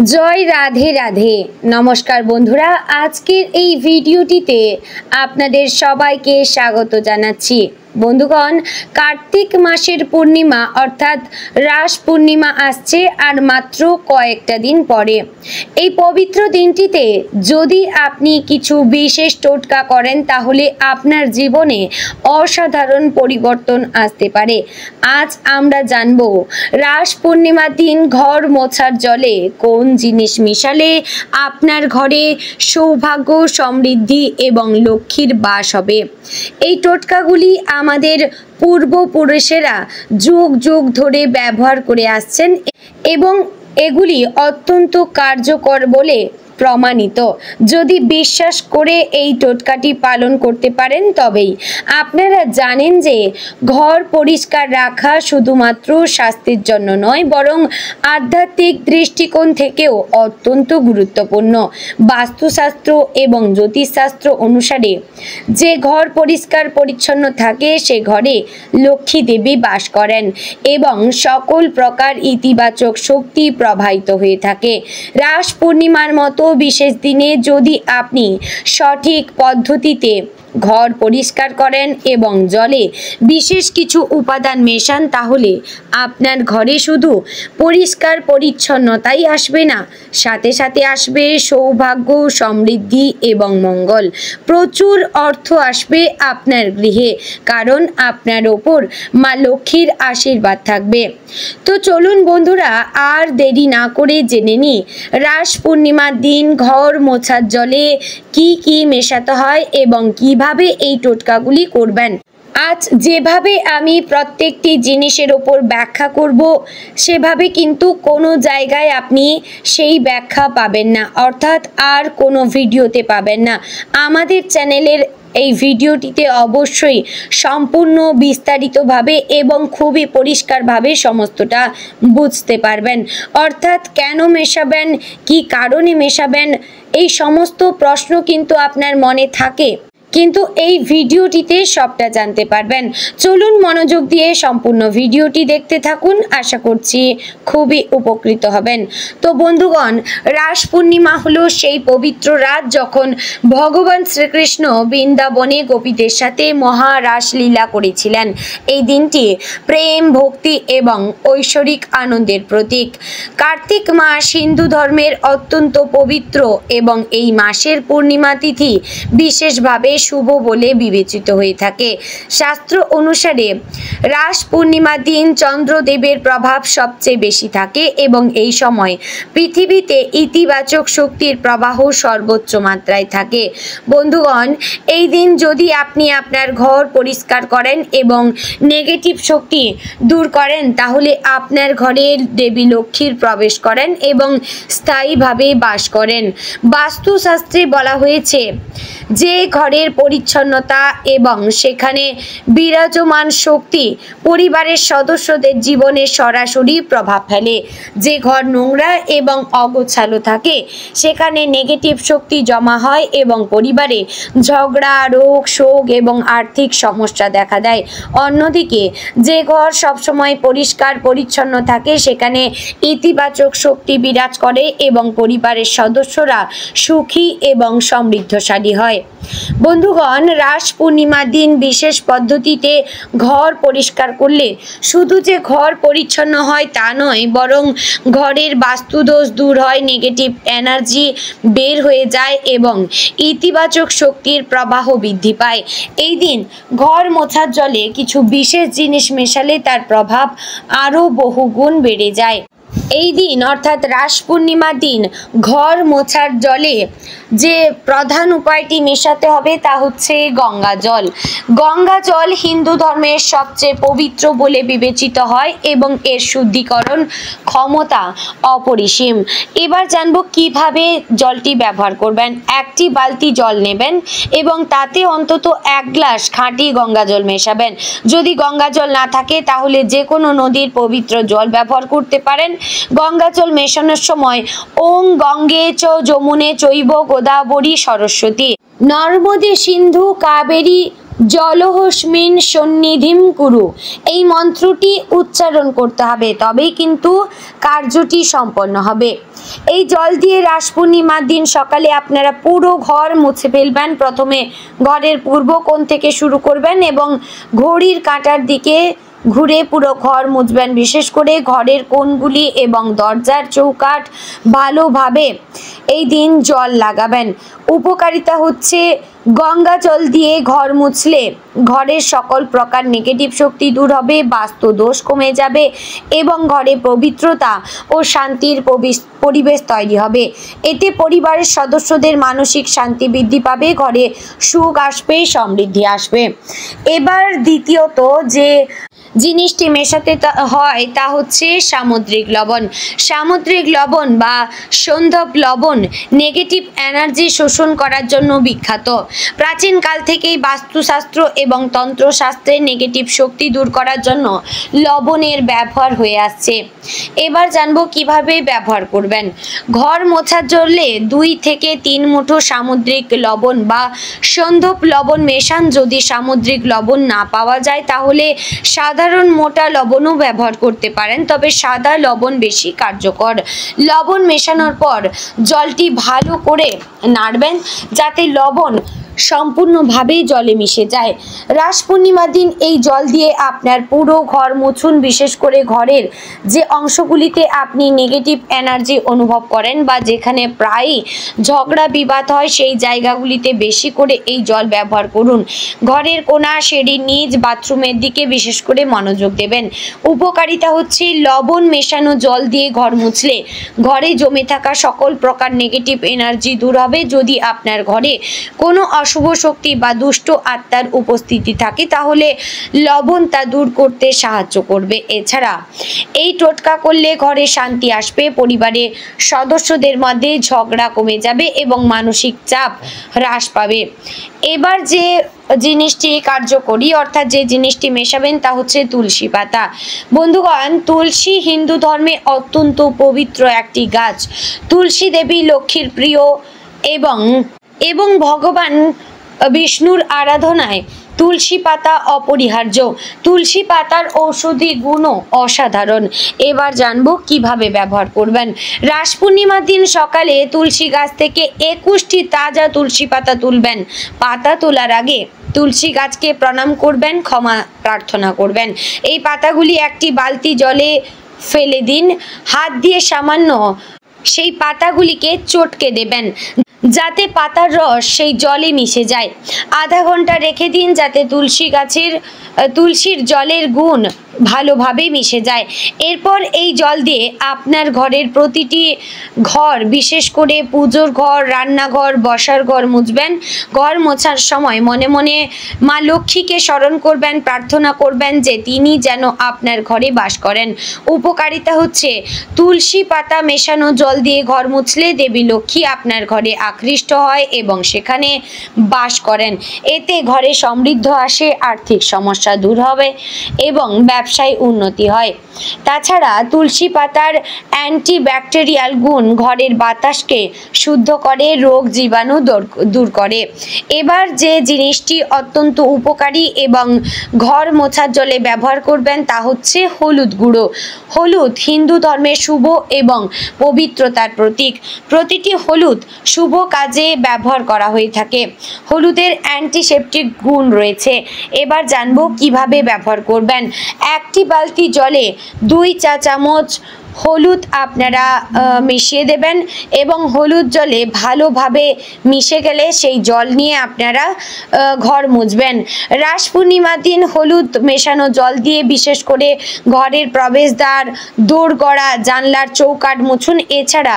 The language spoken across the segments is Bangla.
জয় রাধে রাধে। নমস্কার বন্ধুরা, আজকের এই ভিডিওটিতে আপনাদের সবাইকে স্বাগত জানাচ্ছি। বন্ধুগণ, কার্তিক মাসের পূর্ণিমা অর্থাৎ রাস পূর্ণিমা আসছে আর মাত্র কয়েকটা দিন পরে। এই পবিত্র দিনটিতে যদি আপনি কিছু বিশেষ টোটকা করেন তাহলে আপনার জীবনে অসাধারণ পরিবর্তন আসতে পারে। আজ আমরা জানব রাস পূর্ণিমার দিন ঘর মোছার জলে কোন জিনিস মিশালে আপনার ঘরে সৌভাগ্য, সমৃদ্ধি এবং লক্ষ্মীর বাস হবে। এই টোটকাগুলি আমাদের পূর্বপুরুষেরা যুগ যুগ ধরে ব্যবহার করে আসছেন এবং এগুলি অত্যন্ত কার্যকর বলে প্রমাণিত। যদি বিশ্বাস করে এই টোটকাটি পালন করতে পারেন তবেই। আপনারা জানেন যে ঘর পরিষ্কার রাখা শুধুমাত্র স্বাস্থ্যের জন্য নয়, বরং আধ্যাত্মিক দৃষ্টিকোণ থেকেও অত্যন্ত গুরুত্বপূর্ণ। বাস্তুশাস্ত্র এবং জ্যোতিষশাস্ত্র অনুসারে যে ঘর পরিষ্কার পরিচ্ছন্ন থাকে সে ঘরে লক্ষ্মী দেবী বাস করেন এবং সকল প্রকার ইতিবাচক শক্তি প্রবাহিত হয়ে থাকে। রাস পূর্ণিমার মতো বিশেষ দিনে যদি আপনি সঠিক পদ্ধতিতে ঘর পরিষ্কার করেন এবং জলে বিশেষ কিছু উপাদান মেশান তাহলে আপনার ঘরে শুধু পরিষ্কার পরিচ্ছন্নতাই আসবে না, সাথে সাথে আসবে সৌভাগ্য, সমৃদ্ধি এবং মঙ্গল। প্রচুর অর্থ আসবে আপনার গৃহে, কারণ আপনার ওপর মা লক্ষ্মীর আশীর্বাদ থাকবে। তো চলুন বন্ধুরা, আর দেরি না করে জেনে নিই রাস পূর্ণিমার দিন ঘর মোছার জলে কি কি মেশাতে হয় এবং কিভাবে এই টোটকাগুলি করবেন। আজ যেভাবে আমি প্রত্যেকটি জিনিসের ওপর ব্যাখ্যা করব সেভাবে কিন্তু কোনো জায়গায় আপনি সেই ব্যাখ্যা পাবেন না, অর্থাৎ আর কোনো ভিডিওতে পাবেন না। আমাদের চ্যানেলের এই ভিডিওটিতে অবশ্যই সম্পূর্ণ বিস্তারিতভাবে এবং খুবই পরিষ্কারভাবে সমস্তটা বুঝতে পারবেন। অর্থাৎ কেন মেশাবেন, কি কারণে মেশাবেন, এই সমস্ত প্রশ্ন কিন্তু আপনার মনে থাকে, কিন্তু এই ভিডিওটিতে সবটা জানতে পারবেন। চলুন মনোযোগ দিয়ে সম্পূর্ণ ভিডিওটি দেখতে থাকুন, আশা করছি খুবই উপকৃত হবেন। তো বন্ধুগণ, রাস পূর্ণিমা হলো সেই পবিত্র রাত যখন ভগবান শ্রীকৃষ্ণ বৃন্দাবনে গোপীদের সাথে মহা রাসলীলা করেছিলেন। এই দিনটি প্রেম, ভক্তি এবং ঐশ্বরিক আনন্দের প্রতীক। কার্তিক মাস হিন্দু ধর্মের অত্যন্ত পবিত্র এবং এই মাসের পূর্ণিমা তিথি বিশেষভাবে শুভ বলে বিবেচিত হয়ে থাকে। শাস্ত্র অনুসারে রাস পূর্ণিমার দিন চন্দ্রদেবের প্রভাব সবচেয়ে বেশি থাকে এবং এই সময় পৃথিবীতে ইতিবাচক শক্তির প্রবাহ সর্বোচ্চ মাত্রায় থাকে। বন্ধুগণ, এই দিন যদি আপনি আপনার ঘর পরিষ্কার করেন এবং নেগেটিভ শক্তি দূর করেন তাহলে আপনার ঘরে দেবী লক্ষ্মীর প্রবেশ করেন এবং স্থায়ীভাবে বাস করেন। বাস্তুশাস্ত্রে বলা হয়েছে যে ঘরের পরিচ্ছন্নতা এবং সেখানে বিরাজমান শক্তি পরিবারের সদস্যদের জীবনে সরাসরি প্রভাব ফেলে। যে ঘর নোংরা এবং অগোছালো থাকে সেখানে নেগেটিভ শক্তি জমা হয় এবং পরিবারে ঝগড়া, রোগ, শোক এবং আর্থিক সমস্যা দেখা দেয়। অন্যদিকে যে ঘর সবসময় পরিষ্কার পরিচ্ছন্ন থাকে সেখানে ইতিবাচক শক্তি বিরাজ করে এবং পরিবারের সদস্যরা সুখী এবং সমৃদ্ধশালী হয়। বন্ধুগণ, রাস পূর্ণিমার দিন বিশেষ পদ্ধতিতে ঘর পরিষ্কার করলে শুধু যে ঘর পরিচ্ছন্ন হয় তা নয়, বরং ঘরের বাস্তুদোষ দূর হয়, নেগেটিভ এনার্জি বের হয়ে যায় এবং ইতিবাচক শক্তির প্রবাহ বৃদ্ধি পায়। এই দিন ঘর মোছার জলে কিছু বিশেষ জিনিস মেশালে তার প্রভাব আরও বহুগুণ বেড়ে যায়। এই দিন অর্থাৎ রাস পূর্ণিমার দিন ঘর মোছার জলে যে প্রধান উপায়টি মেশাতে হবে তা হচ্ছে গঙ্গা জল। গঙ্গা জল হিন্দু ধর্মের সবচেয়ে পবিত্র বলে বিবেচিত হয় এবং এর শুদ্ধিকরণ ক্ষমতা অপরিসীম। এবার জানবো কিভাবে জলটি ব্যবহার করবেন। একটি বালতি জল নেবেন এবং তাতে অন্তত 1 গ্লাস খাঁটি গঙ্গা জল মেশাবেন। যদি গঙ্গা জল না থাকে তাহলে যে কোনো নদীর পবিত্র জল ব্যবহার করতে পারেন। গঙ্গা জল মেশানোর সময় ওং গঙ্গে চ যমুনে চৈব গোদাবরী সরস্বতী নর্মদে সিন্ধু কাবেরী জলহস্মিন সন্নিধিম কুরু, এই মন্ত্রটি উচ্চারণ করতে হবে, তবেই কিন্তু কার্যটি সম্পন্ন হবে। এই জল দিয়ে রাস পূর্ণিমার দিন সকালে আপনারা পুরো ঘর মুছে ফেলবেন। প্রথমে ঘরের পূর্ব কোণ থেকে শুরু করবেন এবং ঘড়ির কাঁটার দিকে ঘুরে পুরো ঘর মুছবেন। বিশেষ করে ঘরের কোণগুলি এবং দরজার চৌকাঠ ভালোভাবে এই দিন জল লাগাবেন। উপকারিতা হচ্ছে গঙ্গা জল দিয়ে ঘর মুছলে ঘরের সকল প্রকার নেগেটিভ শক্তি দূর হবে, বাস্তু দোষ কমে যাবে এবং ঘরে পবিত্রতা ও শান্তির পরিবেশ তৈরি হবে। এতে পরিবারের সদস্যদের মানসিক শান্তি বৃদ্ধি পাবে, ঘরে সুখ আসবে, সমৃদ্ধি আসবে। এবার দ্বিতীয়ত যে জিনিসটি মেশাতে হয় তা হচ্ছে সামুদ্রিক লবণ। সামুদ্রিক লবণ বা সন্ধব লবণ নেগেটিভ এনার্জি শোষণ করার জন্য বিখ্যাত। প্রাচীনকাল থেকেই বাস্তুশাস্ত্র এবং তন্ত্রশাস্ত্রে নেগেটিভ শক্তি দূর করার জন্য লবণের ব্যবহার হয়ে আসছে। এবার জানবো কিভাবে ব্যবহার করবেন। ঘর মোছার জন্য 2 থেকে 3 মুঠো সামুদ্রিক লবণ বা সন্ধব লবণ মেশান। যদি সামুদ্রিক লবণ না পাওয়া যায় তাহলে সাধারণ মোটা লবণও ব্যবহার করতে পারেন, তবে সাদা লবণ বেশি কার্যকর। লবণ মেশানোর পর জলটি ভালো করে নাড়বেন যাতে লবণ সম্পূর্ণভাবে জলে মিশে যায়। রাস পূর্ণিমার দিন এই জল দিয়ে আপনার পুরো ঘর মুছুন। বিশেষ করে ঘরের যে অংশগুলিতে আপনি নেগেটিভ এনার্জি অনুভব করেন বা যেখানে প্রায়ই ঝগড়া বিবাদ হয় সেই জায়গাগুলিতে বেশি করে এই জল ব্যবহার করুন। ঘরের কোণা, সিঁড়ির নিচ, বাথরুমের দিকে বিশেষ করে মনোযোগ দেবেন। উপকারিতা হচ্ছে লবণ মেশানো জল দিয়ে ঘর মুছলে ঘরে জমে থাকা সকল প্রকার নেগেটিভ এনার্জি দূর হবে। যদি আপনার ঘরে কোনো অশুভ শক্তি বা দুষ্ট আত্মার উপস্থিতি থাকে তাহলে লবণ তা দূর করতে সাহায্য করবে। এছাড়া এই টোটকা করলে ঘরে শান্তি আসবে, পরিবারের সদস্যদের মধ্যে ঝগড়া কমে যাবে এবং মানসিক চাপ হ্রাস পাবে। এবার যে জিনিসটি কার্যকরী অর্থাৎ যে জিনিসটি মেশাবেন তা হচ্ছে তুলসী পাতা। বন্ধুগণ, তুলসী হিন্দু ধর্মে অত্যন্ত পবিত্র একটি গাছ। তুলসী দেবী লক্ষ্মীর প্রিয় এবং ভগবান বিষ্ণুর আরাধনায় তুলসী পাতা অপরিহার্য। তুলসী পাতার ঔষধি গুণও অসাধারণ। এবার জানবো কিভাবে ব্যবহার করবেন। রাস পূর্ণিমার দিন সকালে তুলসী গাছ থেকে 21টি তাজা তুলসী পাতা তুলবেন। পাতা তোলার আগে তুলসী গাছকে প্রণাম করবেন, ক্ষমা প্রার্থনা করবেন। এই পাতাগুলি একটি বালতি জলে ফেলে দিন। হাত দিয়ে সামান্য সেই পাতাগুলিকে চটকে দেবেন যাতে পাতার রস সেই জলে মিশে যায়। আধা ঘন্টা রেখে দিন যাতে তুলসীর জলের গুণ ভালোভাবে মিশে যায়। এরপর এই জল দিয়ে আপনার ঘরের প্রতিটি ঘর, বিশেষ করে পুজোর ঘর, রান্নাঘর, বসার ঘর মুছবেন। ঘর মোছার সময় মনে মনে মা লক্ষ্মীকে স্মরণ করবেন, প্রার্থনা করবেন যে তিনি যেন আপনার ঘরে বাস করেন। উপকারিতা হচ্ছে তুলসী পাতা মেশানো জল দিয়ে ঘর মুছলে দেবী লক্ষ্মী আপনার ঘরে আকৃষ্ট হয় এবং সেখানে বাস করেন। এতে ঘরে সমৃদ্ধ আসে, আর্থিক সমস্যা দূর হবে এবং ব্যবসায় উন্নতি হয়। তাছাড়া তুলসী পাতার অ্যান্টিব্যাকটেরিয়াল গুণ ঘরের বাতাসকে শুদ্ধ করে, রোগ জীবাণু দূর করে। এবার যে জিনিসটি অত্যন্ত উপকারী এবং ঘর মোছার জলে ব্যবহার করবেন তা হচ্ছে হলুদ গুঁড়ো। হলুদ হিন্দু ধর্মের শুভ এবং পবিত্রতার প্রতীক। প্রতিটি হলুদ শুভ কাজে ব্যবহার করা হয়ে থাকে। হলুদের অ্যান্টিসেপটিক গুণ রয়েছে। এবার জানবো কিভাবে ব্যবহার করবেন। একটি বালতি জলে 2 চা চামচ হলুদ আপনারা মিশিয়ে দেবেন এবং হলুদ জলে ভালোভাবে মিশে গেলে সেই জল নিয়ে আপনারা ঘর মুছবেন। রাস পূর্ণিমার দিন হলুদ মেশানো জল দিয়ে বিশেষ করে ঘরের প্রবেশদ্বার, দোরগড়া, জানলার চৌকাঠ মুছুন। এছাড়া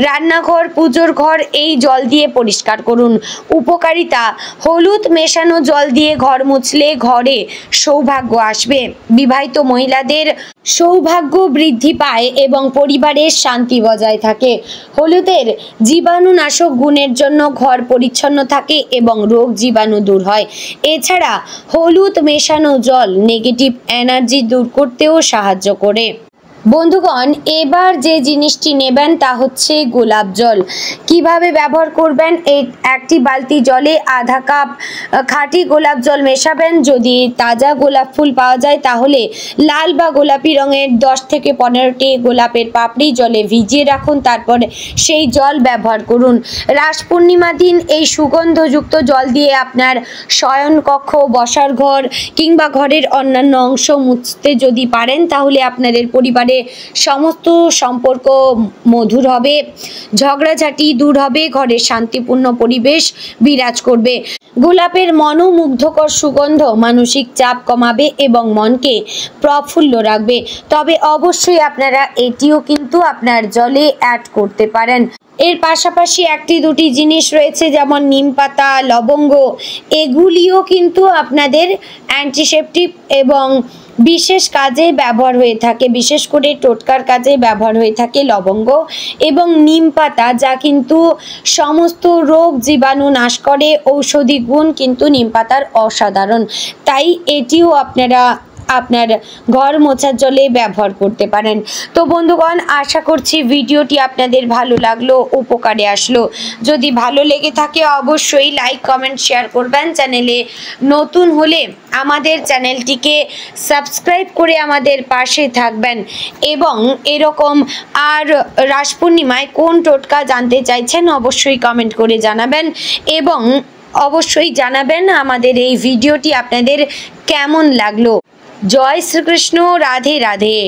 রান্নাঘর, পুজোর ঘর এই জল দিয়ে পরিষ্কার করুন। উপকারিতা, হলুদ মেশানো জল দিয়ে ঘর মুছলে ঘরে সৌভাগ্য আসবে, বিবাহিত মহিলাদের সৌভাগ্য বৃদ্ধি পায় এবং পরিবারের শান্তি বজায় থাকে। হলুদের জীবাণুনাশক গুণের জন্য ঘর পরিচ্ছন্ন থাকে এবং রোগ জীবাণু দূর হয়। এছাড়া হলুদ মেশানো জল নেগেটিভ এনার্জি দূর করতেও সাহায্য করে। বন্ধুগণ, এবার যে জিনিসটি নেবেন তা হচ্ছে গোলাপ জল। কিভাবে ব্যবহার করবেন? এই একটি বালতি জলে আধা কাপ খাঁটি গোলাপ জল মেশাবেন। যদি তাজা গোলাপ ফুল পাওয়া যায় তাহলে লাল বা গোলাপি রঙের 10 থেকে 15টি গোলাপের পাপড়ি জলে ভিজিয়ে রাখুন, তারপরে সেই জল ব্যবহার করুন। রাস পূর্ণিমা দিন এই সুগন্ধযুক্ত জল দিয়ে আপনার শয়নকক্ষ, বসার ঘর কিংবা ঘরের অন্যান্য অংশ মুছতে যদি পারেন তাহলে আপনাদের পরিবারে সমস্ত সম্পর্ক মধুর হবে, ঝগড়াঝাটি দূর হবে, ঘরে শান্তিপূর্ণ পরিবেশ বিরাজ করবে। গোলাপের মনোমুগ্ধকর সুগন্ধ মানসিক চাপ কমাবে এবং মনকে প্রফুল্ল রাখবে। তবে অবশ্যই আপনারা এটিও কিন্তু আপনার জলে অ্যাড করতে পারেন। এর পাশাপাশি একটি দুটি জিনিস রয়েছে, যেমন নিম পাতা, লবঙ্গ, এগুলিও কিন্তু আপনাদের অ্যান্টিসেপটিক এবং বিশেষ কাজে ব্যবহার হয়ে থাকে, বিশেষ করে টোটকার কাজে ব্যবহার হয়ে থাকে লবঙ্গ এবং নিম পাতা, যা কিন্তু সমস্ত রোগ জীবাণু নাশ করে। ঔষধি গুণ কিন্তু নিম পাতার অসাধারণ, তাই এটিও আপনারা আপনার ঘর মোছার জলে ব্যবহার করতে পারেন। তো বন্ধুগণ, আশা করছি ভিডিওটি আপনাদের ভালো লাগলো, উপকারে আসলো। যদি ভালো লেগে থাকে অবশ্যই লাইক, কমেন্ট, শেয়ার করবেন। চ্যানেলে নতুন হলে আমাদের চ্যানেলটিকে সাবস্ক্রাইব করে আমাদের পাশে থাকবেন এবং এরকম আর রাস পূর্ণিমায় কোন টোটকা জানতে চাইছেন অবশ্যই কমেন্ট করে জানাবেন এবং অবশ্যই জানাবেন আমাদের এই ভিডিওটি আপনাদের কেমন লাগলো। জয় শ্রীকৃষ্ণ, রাধে রাধে।